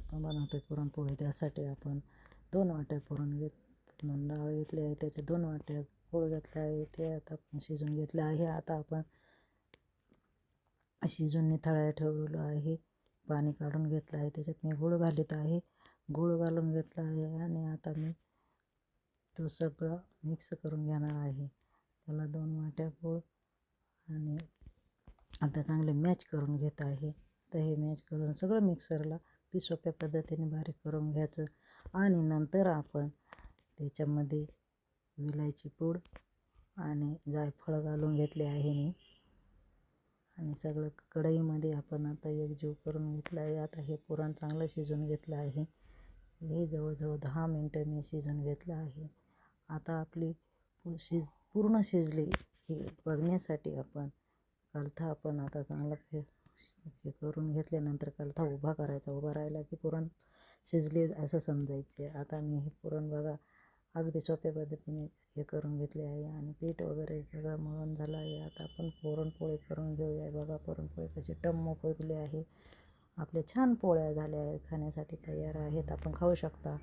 आपण बनवतो पुरणपोळी, त्यासाठी आपण 2 वाट्या डाळ घेतली आहे, त्याच्या 2 वाट्या गूळ घेतला आहे. ते आता आपण शिजून घेतले आहे. आता आपण शिजून निथळायला ठेवलेलं आहे. पाणी काढून घेतलं आहे, त्याच्यात मी गूळ घालत आहे. गूळ घालून घेतला आहे आणि आता मी तो सगळं मिक्स करून घेणार आहे. त्याला 2 वाट्या गूळ आणि आता चांगले मॅच करून घेत आहे. तर हे मॅच करून सगळं मिक्सरला ती सोप्या पद्धतीने बारीक करून घ्यायचं आणि नंतर आपण त्याच्यामध्ये विलायची पूड आणि जायफळ घालून घेतले आहे मी आणि सगळं कढईमध्ये आपण आता एकजीव करून घेतलं आहे. आता हे पुरण चांगलं शिजून घेतलं आहे. हे जवळजवळ 10 मिनटं मी शिजून घेतलं आहे. आता आपली पूर्ण शिजली हे बघण्यासाठी कलथा आपण आता चांगला हे करून घेतल्यानंतर कलथा उभा करायचा. उभा राहिला की पुरण शिजले असं समजायचे. आता मी हे पुरण बघा अगदी सोप्या पद्धतीने हे करून घेतले आहे आणि पीठ वगैरे सगळं मळून झालं आहे. आता आपण पुरणपोळी करून घेऊया. बघा पुरणपोळी कशी टम्म फुगली आहे. आपल्या छान पोळ्या झाल्या आहेत, खाण्यासाठी तयार आहेत. आपण खाऊ शकता.